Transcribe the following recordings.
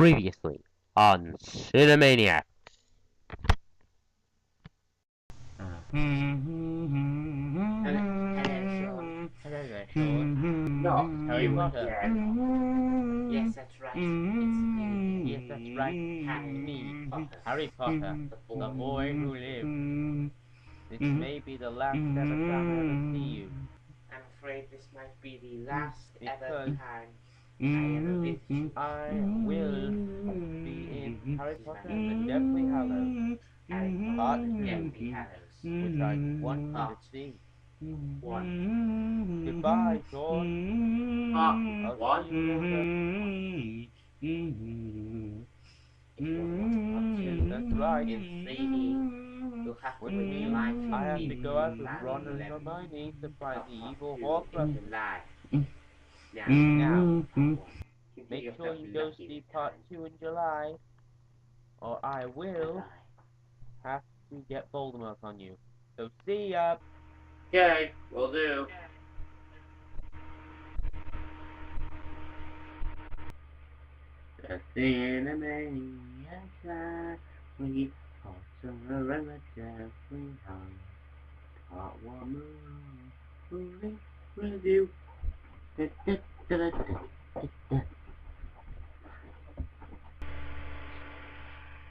Previously on CINEMANIACS. Hello there, Sean. Not Harry Potter. Yes, that's right. It's me. Yes, that's right. Me, Potter. Harry Potter, the boy who lived. This may be the last ever time I ever see you. I'm afraid this might be the last ever Because time I ever visit you. I will be in Harry Potter and the Deathly Hallows, Harry Potter Part and the 2, Deathly Hallows. which I want you to see. One. Goodbye, Sean. Part I'll one. see you later. If you want to watch part two, That's right. in 3D, you'll have to Which wait July means 15th, I have to go out with Ron and 2011. Hermione to fight Not the part evil two Horcruxes. in July. Now, Now, part one. Consider make sure yourself you go lucky see this part time. 2 in July, or I will Bye-bye. have to get Voldemort on you. So see ya! Okay, will do. The CINEMANIACS are we Potter and the Deathly Hallows. Part 1 movie review.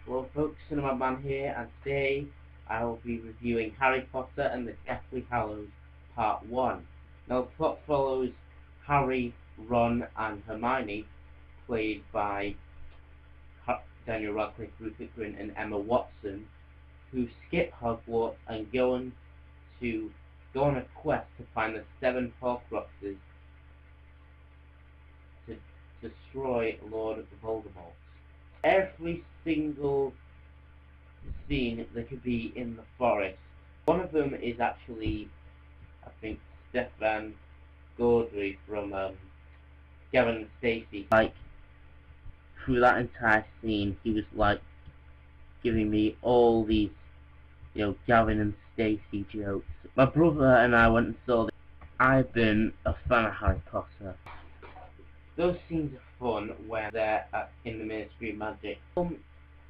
Well folks, Cinema Man here, and today I will be reviewing Harry Potter and the Deathly Hallows Part 1. Now the plot follows Harry, Ron and Hermione, played by Daniel Radcliffe, Rupert, Grint and Emma Watson, who skip Hogwarts and go on a quest to find the 7 Horcruxes to destroy Lord Voldemort. Every single scene that could be in the forest. One of them is actually, I think, Stefan Gaudry from Gavin and Stacey. Like, through that entire scene, he was like giving me all these, Gavin and Stacey jokes. My brother and I went and saw this. I've been a fan of Harry Potter. Those scenes are fun when they're in the Ministry of Magic.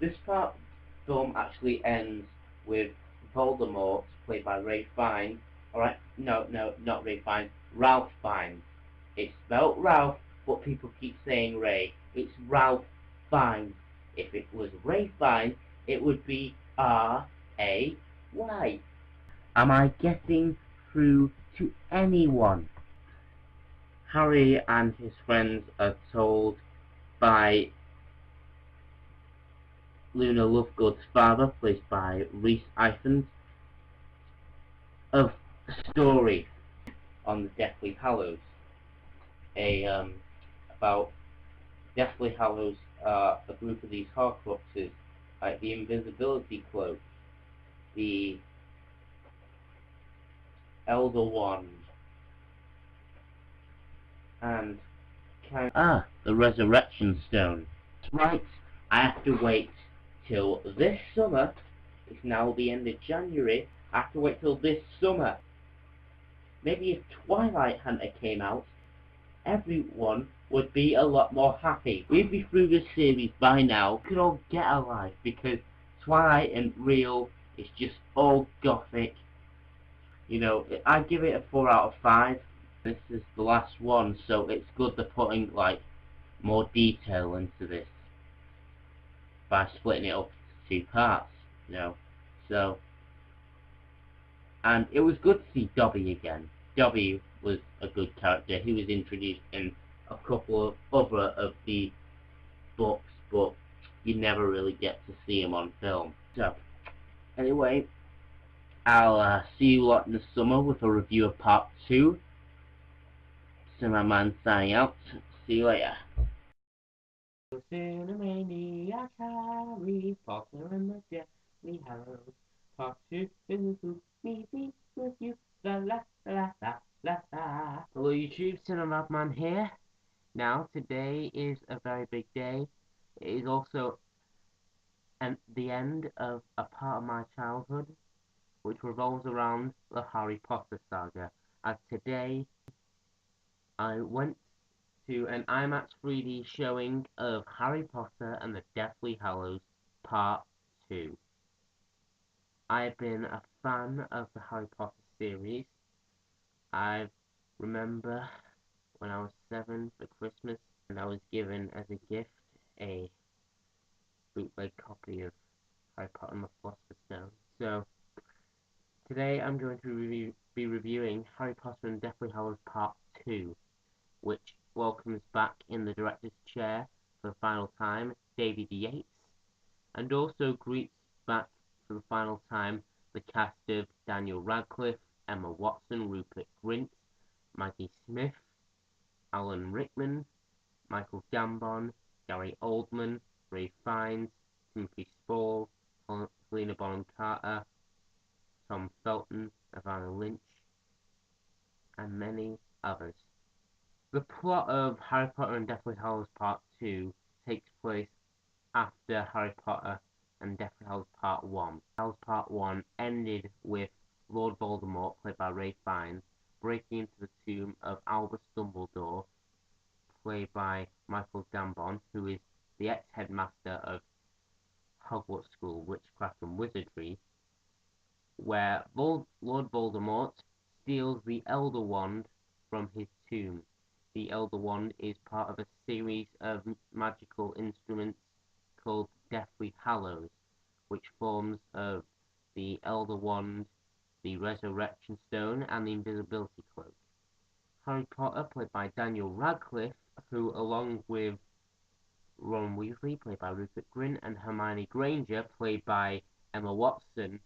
This part of the film actually ends with Voldemort, played by Ray Fiennes. Alright, no, not Ray Fiennes, Ralph Fiennes. It's spelled Ralph, but people keep saying Ray. It's Ralph Fiennes. If it was Ray Fiennes, it would be R-A-Y. Am I getting through to anyone? Harry and his friends are told by Luna Lovegood's father, played by Rhys Ifans, of a story on the Deathly Hallows. About Deathly Hallows are a group of these Horcruxes, like the invisibility cloak, the Elder Wand, and the Resurrection Stone. Right, I have to wait till this summer. It's now the end of January. I have to wait till this summer. Maybe if Twilight Hunter came out, everyone would be a lot more happy. We'd be through this series by now. We could all get a life, because Twilight and Real is just all gothic. I give it a 4 out of 5. This is the last one, so it's good they're putting more detail into this by splitting it up into 2 parts, So, and it was good to see Dobby again. Dobby was a good character. He was introduced in a couple of other of the books, but you never really get to see him on film. So, anyway, I'll see you lot in the summer with a review of Part 2. Cinema Man signing out. See you later. CINEMANIACS, Harry Potter and the Deathly Hallows. Part 2 is me with you. La la la la la la. Hello YouTube, Cinema Man here. Now today is a very big day. It is also the end of a part of my childhood, which revolves around the Harry Potter saga. As today I went to an IMAX 3D showing of Harry Potter and the Deathly Hallows Part 2. I've been a fan of the Harry Potter series. I remember when I was 7 for Christmas and I was given as a gift a bootleg copy of Harry Potter and the Philosopher's Stone. So today I'm going to be reviewing Harry Potter and Deathly Hallows Part 2, which welcomes back in the director's chair for the final time David Yates, and also greets back for the final time the cast of Daniel Radcliffe, Emma Watson, Rupert Grint, Maggie Smith, Alan Rickman, Michael Gambon, Gary Oldman, Ray Fiennes, Timothy Spall, Helena Bonham Carter, Tom Felton, Evanna Lynch, and many others. The plot of Harry Potter and Deathly Hallows Part 2 takes place after Harry Potter and Deathly Hallows Part 1. Hallows Part 1 ended with Lord Voldemort, played by Ray Fiennes, breaking into the tomb of Albus Dumbledore, played by Michael Gambon, who is the ex-headmaster of Hogwarts School, Witchcraft and Wizardry, where Lord Voldemort steals the Elder Wand from his tomb. The Elder Wand is part of a series of magical instruments called Deathly Hallows, which forms of the Elder Wand, the Resurrection Stone, and the Invisibility Cloak. Harry Potter, played by Daniel Radcliffe, who, along with Ron Weasley, played by Rupert Grint, and Hermione Granger, played by Emma Watson,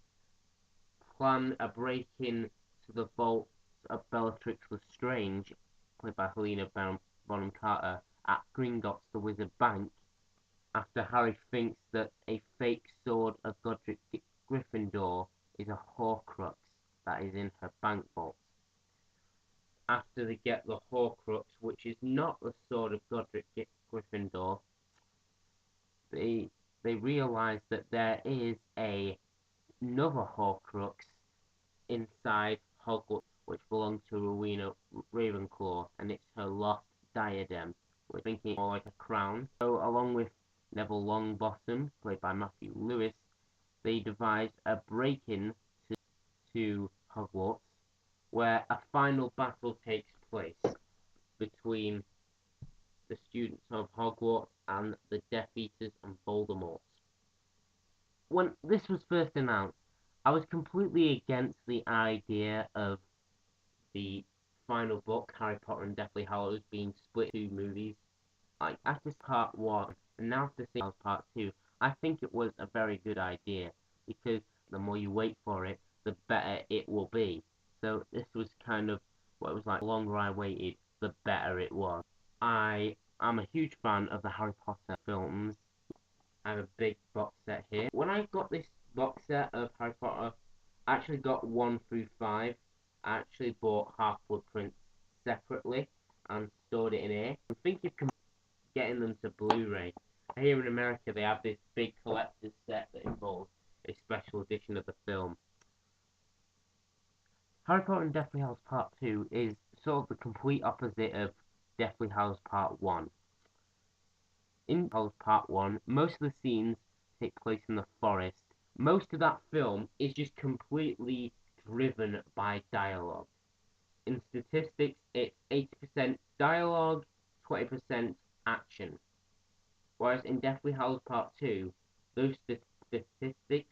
plan a break-in to the vaults of Bellatrix Lestrange, played by Helena Bonham Carter, at Gringotts the Wizard Bank, after Harry thinks that a fake sword of Godric Gryffindor is a Horcrux that is in her bank vault. After they get the Horcrux, which is not the sword of Godric Gryffindor, they realize that there is another Horcrux inside Hogwarts, which belongs to Rowena Ravenclaw, and it's her lost diadem, we're thinking more like a crown. So, along with Neville Longbottom, played by Matthew Lewis, they devise a break-in to Hogwarts, where a final battle takes place between the students of Hogwarts and the Death Eaters and Voldemort. When this was first announced, I was completely against the idea of the final book, Harry Potter and Deathly Hallows, being split into 2 movies. Like, after Part 1, and now after seeing Part 2, I think it was a very good idea, because the more you wait for it, the better it will be. So this was kind of what it was like. The longer I waited, the better it was. I am a huge fan of the Harry Potter films. I have a big box set here. When I got this box set of Harry Potter, I actually got 1 through 5. I actually bought Half-Blood Prince separately and stored it in here. I'm thinking of getting them to Blu-ray. Here in America, they have this big collector's set that involves a special edition of the film. Harry Potter and Deathly Hallows Part 2 is sort of the complete opposite of Deathly Hallows Part 1. In Hallows Part 1, most of the scenes take place in the forest. Most of that film is just completely driven by dialogue. In statistics, it's 80% dialogue, 20% action. Whereas in Deathly Hallows Part 2, those statistics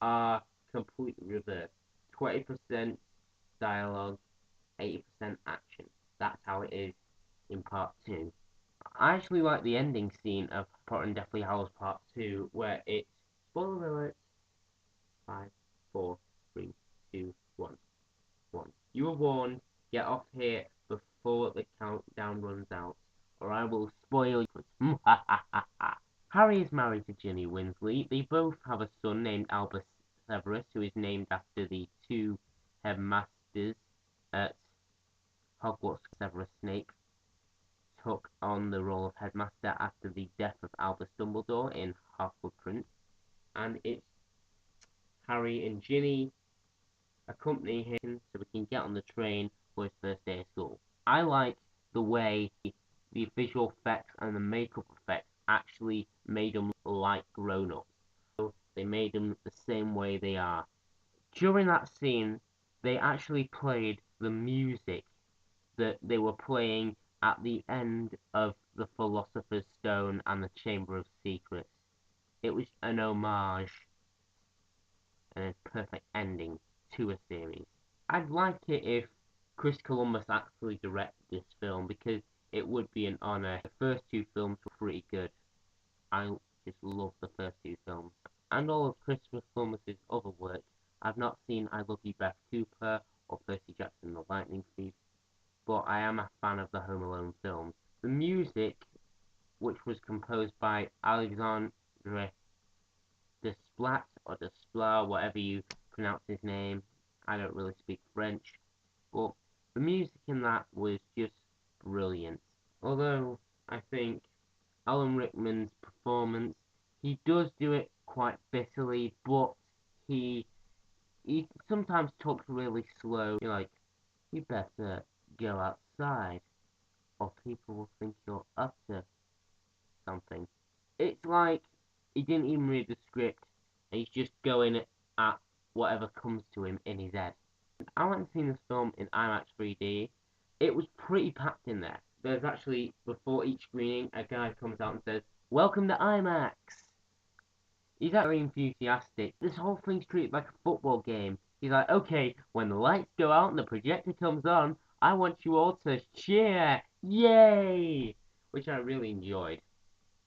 are completely reversed. 20% dialogue, 80% action. That's how it is in Part 2. I actually like the ending scene of Potter and Deathly Hallows Part 2, where it's, spoiler alert, 5, 4, 3, 2, 1. You were warned, get off here before the countdown runs out, or I will spoil you. Harry is married to Ginny Weasley. They both have a son named Albus Severus, who is named after the 2 headmasters at Hogwarts. Severus Snape took on the role of headmaster after the death of Albus Dumbledore in Half-Blood Prince, and it's Harry and Ginny accompany him so we can get on the train for his first day of school. I like the way the visual effects and the makeup effects actually made them like grown-ups. So they made them the same way they are. During that scene, they actually played the music that they were playing at the end of the Philosopher's Stone and the Chamber of Secrets. It was an homage and a perfect ending to a series. I'd like it if Chris Columbus actually directed this film, because it would be an honour. The first two films were pretty good. I just love the first two films. And all of Christopher Columbus's other work. I've not seen I Love You, Beth Cooper or Percy Jackson and the Lightning Thief, but I am a fan of the Home Alone films. The music, which was composed by Alexandre Desplat, or Desplat, whatever you pronounce his name. I don't really speak French, but the music in that was just brilliant. Although, I think Alan Rickman's performance, he does do it quite bitterly, but he sometimes talks really slow. You're like, you better go outside, or people will think you're up to something. It's like he didn't even read the script, and he's just going at whatever comes to him in his head. I went and seen this film in IMAX 3D. It was pretty packed in there. There's actually, before each screening, a guy comes out and says, "Welcome to IMAX." He's very enthusiastic. This whole thing's treated like a football game. He's like, okay, when the lights go out and the projector comes on, I want you all to cheer. Yay! Which I really enjoyed.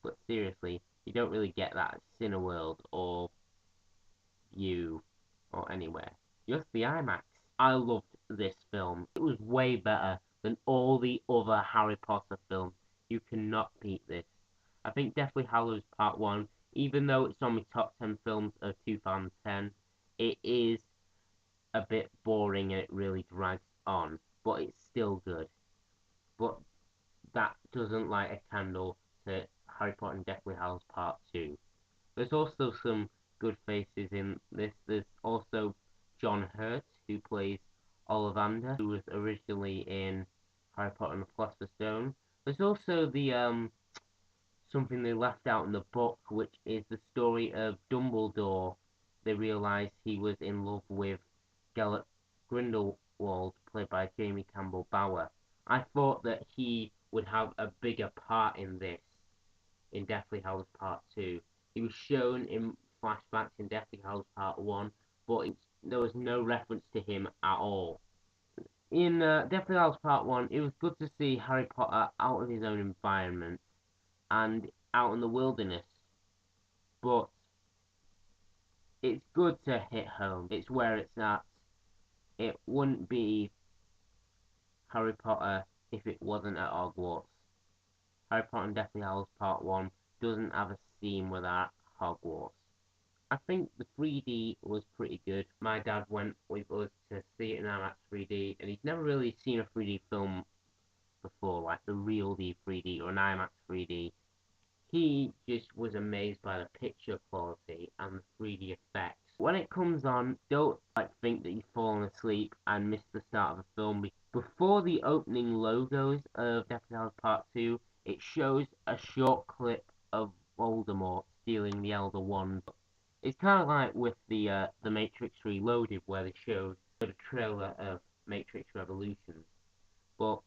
But seriously, you don't really get that at Cineworld or View or anywhere. Just the IMAX. I loved this film. It was way better than all the other Harry Potter films. You cannot beat this. I think Deathly Hallows Part 1, even though it's on my top 10 films of 2010, it is a bit boring and it really drags on, but it's still good. But that doesn't light a candle to Harry Potter and Deathly Hallows Part 2. There's also some good faces in this. There's also John Hurt, who plays Ollivander, who was originally in Harry Potter and the Philosopher's Stone. There's also the something they left out in the book, which is the story of Dumbledore. They realised he was in love with Gellert Grindelwald, played by Jamie Campbell Bower. I thought that he would have a bigger part in this, in Deathly Hallows Part 2. He was shown in flashbacks in Deathly Hallows Part 1, but there was no reference to him at all. In Deathly Hallows Part 1, it was good to see Harry Potter out of his own environment and out in the wilderness, but it's good to hit home. It's where it's at. It wouldn't be Harry Potter if it wasn't at Hogwarts. Harry Potter and Deathly Hallows Part 1 doesn't have a scene without Hogwarts. I think the 3D was pretty good. My dad went with us to see it in IMAX 3D, and he's never really seen a 3D film before, like the real 3D or an IMAX 3D. He just was amazed by the picture quality and the 3D effects. When it comes on, don't think that you've fallen asleep and missed the start of the film. Before the opening logos of Deathly Hallows Part 2, it shows a short clip of Voldemort stealing the Elder Wand. It's kind of like with the Matrix Reloaded, where they showed the trailer of Matrix Revolutions. But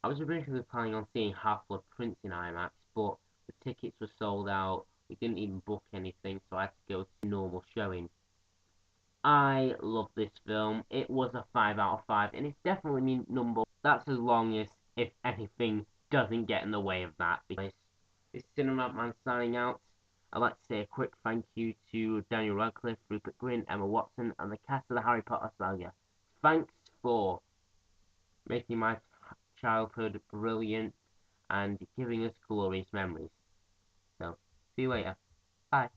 I was originally planning on seeing Half-Blood Prince in IMAX, but the tickets were sold out. We didn't even book anything, so I had to go to normal showing. I love this film. It was a 5 out of 5, and it's definitely my number. That's as long as, if anything, doesn't get in the way of that. Because this Cinema Man signing out. I'd like to say a quick thank you to Daniel Radcliffe, Rupert, Grint, Emma Watson, and the cast of the Harry Potter saga. Thanks for making my childhood brilliant and giving us glorious memories. So, see you later. Bye.